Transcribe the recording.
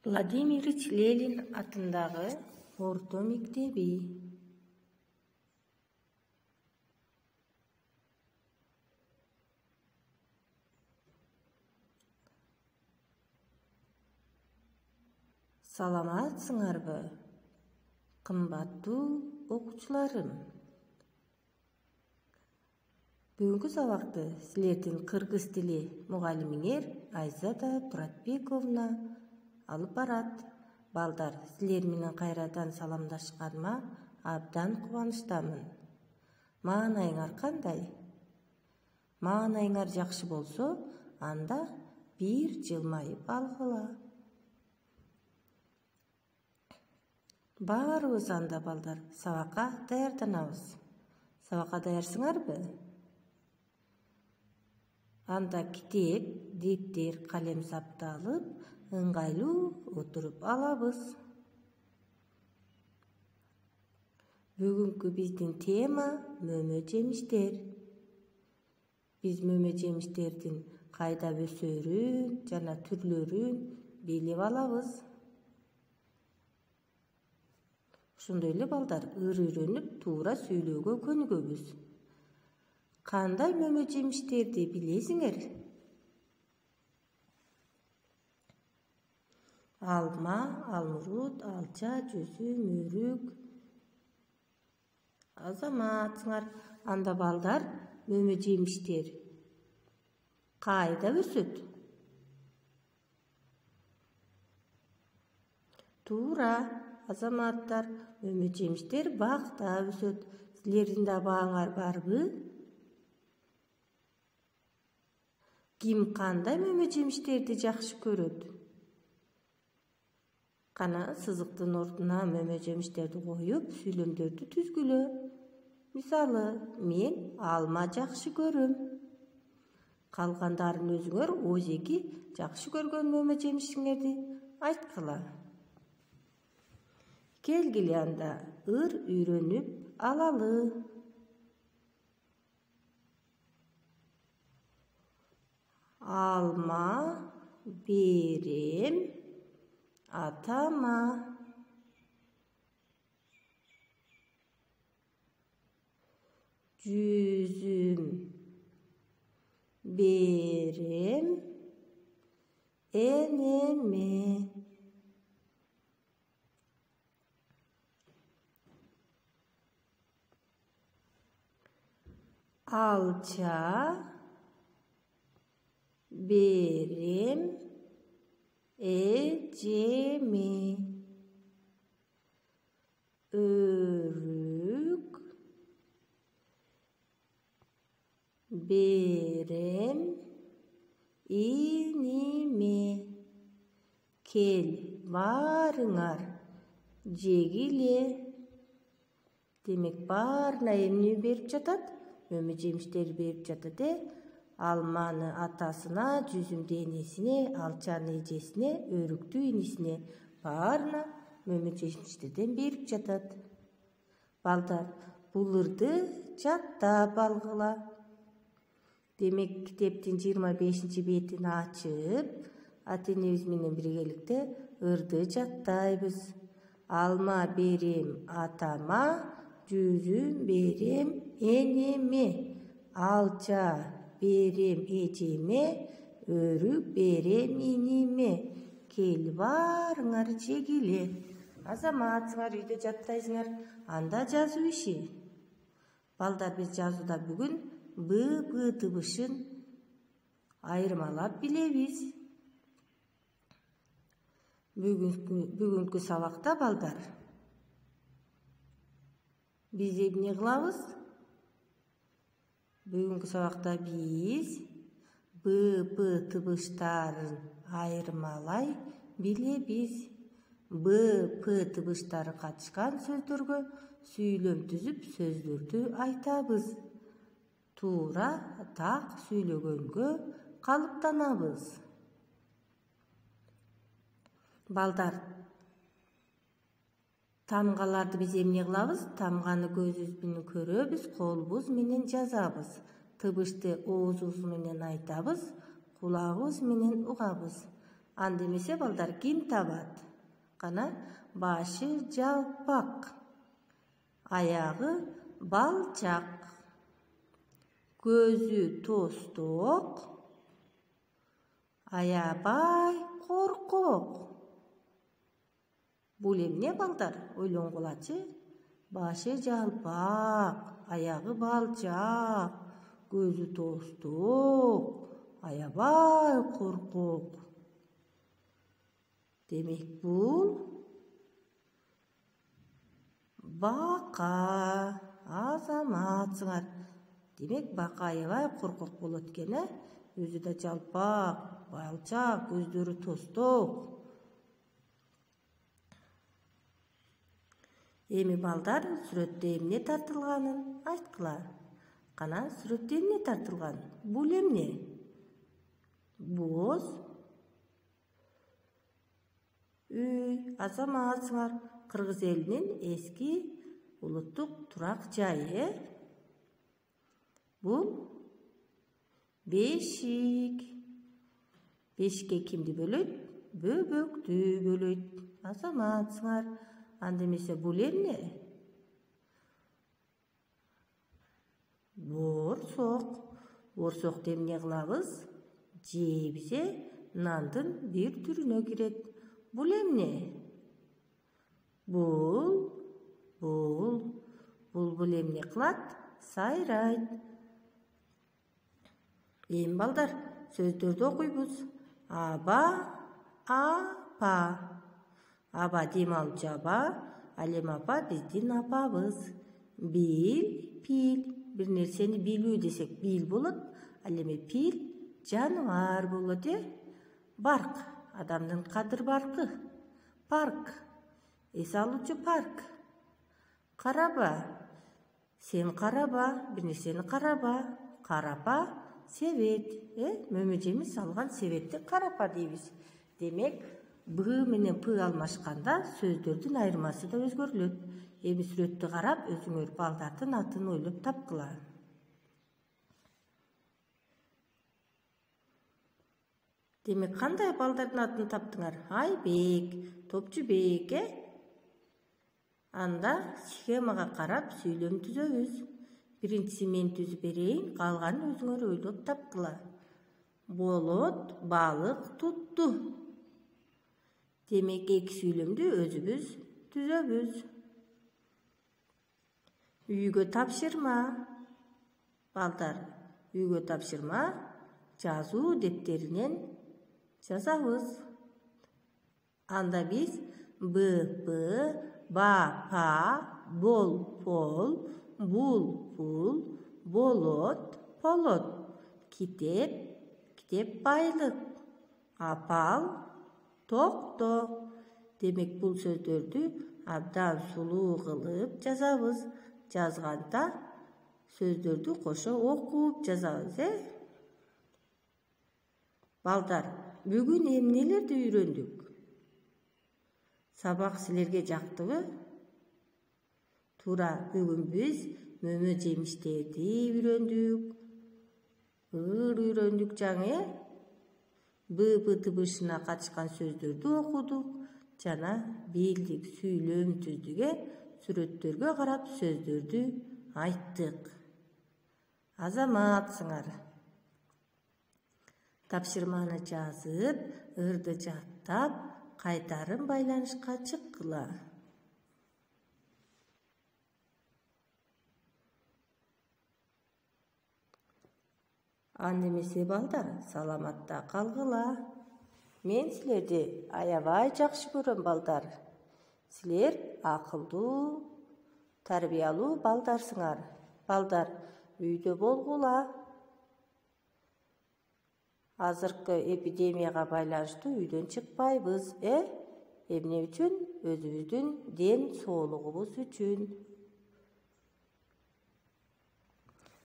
Владимир Ильич Ленин атындағы орта мектеби. Саламатсыңарбы, кымбаттуу окуучуларым? Бүгүнкү сабакты силердин кыргыз тили мугалимиңер Айзада Туратбековна алып барат. Балдар, силер менен кайрадан саламдашканыма абдан кубанычтамын. Маанайыңар кандай? Маанайыңар жакшы болсо, анда бир жылмайып алгыла. Баарыбыз анда балдар сабакка даярданабыз. Сабакка даярсыңарбы? Анда китеп, дептер, калем сапты алып, ыңгайлуу отуруп алабыз. Бүгүнкү биздин тема мөмө жемиштер. Биз мөмө жемиштердин кайда өсөрүн жана түрлөрүн билип алабыз. Ошондой эле балдар үйрөнүп туура сүйлөөгө көнүгөбүз. Кандай мөмө жемиштерди билесиңер? Алма, алмурут, алча, жүзүм, өрүк. Азаматсыңар. Анда балдар мөмө жемиштер кайда өсөт? Туура, азаматтар, мөмө жемиштер бакта өсөт. Силердин да бааңар барбы? Ким кандай мөмө жемиштерди жакшы көрөт? Кана сызыктын ордуна мөмө жемиштерди коюп, сүйлөмдөрдү түзгүлө. Мисалы, мен алма жакшы көрөм. Калгандарын өзүңөр өзеги жакшы көргөн мөмө жемишиңерди айткыла. Келгиле анда үйрөнүп алалы. Алма берем атама. Жүзүм берем энеме. Алча берем эжеме. Өрүк берем иниме. Кел, баарыңар жегиле. Демек баарына эмне берип жатат? Мөмө жемиштер берип жатат. Алманы атасына, жүзүмдү энесине, алчаны эжесине, өрүктү инисине, баарына мөмө жемиштерден берип жатат. Балдар, бул ырды жаттап алгыла. Демек китептин 25 бетин ачып, ата-энебиз менен биргеликте ырды жаттайбыз. Алма берем атама, жүзүм берем энеме. Алча берем эжеме, өрүк берем иниме. Кел, баарыңар жегиле. Азаматсыңар, үйдө жаттайсыңар. Анда жазуу иши. Балдар, биз жазууда бүгүн Б тыбышын айырмалап билебиз. Бүгүнкү сабакта балдар биз эмне кылабыз? Бүгүнкү сабакта биз Б тыбыштарын айырмалай билебиз. Б тыбыштары катышкан сөздөргө сүйлөм түзүп сөздөрдү айтабыз. Туура так сүйлөгөнгө калыптанабыз. Балдар, тамгаларды биз эмне кылабыз? Тамганы көзүбүз менен көрөбүз, колубуз менен жазабыз. Тыбышты оозубуз менен айтабыз, кулагыбыз менен угабыз. Анда эмесе балдар ким табат? Кана башы жалпак, аягы балчак, көзү тосток, аябай коркок. Бул эмне балдар? Ойлонгулачы. Башы жалпак, аягы балчак, көзү тосток, аябай коркок. Демек бул бака, азаматсыңар. Демек бака аябай коркок болот экен, өзү да жалпак, балчак, көздөрү тосток. Эми балдар сүрөттө эмне тартылганын айткыла. Кана сүрөттө эмне тартылган? Бул эмне? Боз үй, азаматсыңар. Кыргыз элинин эски улуттук турак жайы. Бул бешик. Бешикке кимди бөлөйт? Бөбөктү бөлөйт. Азаматсыңар. Анда эмесе бул эмне? Борсок. Борсокто эмне кылабыз? Жейбизе нандын бир түрүнө кирет. Бул эмне? Бул эмне кылат? Сайрайт. Эми балдар сөздөрдү окуйбуз. Аба, апа. Аба дем алуучу аба, ал эми апа биздин апабыз. Бил, пил. Бир нерсени билүү десек бил болот. Ал эми пил жаныбар болот, Барк, адамдын кадыр баркы. Парк, эс алуучу парк. Караба, сен караба, бир нерсени караба. Карапа, себет, мөмөжемиз салган себетти карапа дейбиз. Демек, Б менен П алмашканда сөздөрдүн айырмасы да өзгөрүлөт. Эми сүрөттү карап, өзүңөр балдардын атын ойлоп тапкыла. Демек, кандай балдардын атын таптыңар? Айбек, Топчубек, Анда схемага карап сүйлөм түзөбүз. Биринчиси мен түзүп берейин, калганын өзүңөр ойлоп тапкыла. Болот, балык тутту. Демек, эки сүйлөмдү өзүбүз түзөбүз. Үйгө тапшырма. Балдар, үйгө тапшырма жазуу дептеринен жазабыз. Анда биз БП, БАПА, БОЛ, БУЛ, болот, полот. Китеп байлык. Апал, токто. Демек, бул сөздөрдү абдан сулуу кылып жазабыз. Жазганда сөздөрдү кошо окуп жазабыз, Балдар, бүгүн эмнелерди үйрөндүк? Сабак силерге жактыбы? Туура, бүгүн биз мөмө жемиштерди үйрөндүк. Үйрөндүк жаңы, БП тыбышына катышкан сөздөрдү окудук жана билдик, сүйлөм түздүк, сүрөттөргө карап сөздөрдү айттык. Азаматсыңар. Тапшырманы жазып, ырды жаттап, кайтарын байланышка чыккыла. Анда эмесе балдар, саламатта калгыла. Мен силерди аябай жакшы көрөм, балдар. Силер акылдуу, тарбиялуу балдарсыңар. Балдар, үйдө болгула. Азыркы эпидемияга байланыштуу үйдөн чыкпайбыз, Эмне үчүн? Өзүбүздүн ден соолугубуз үчүн.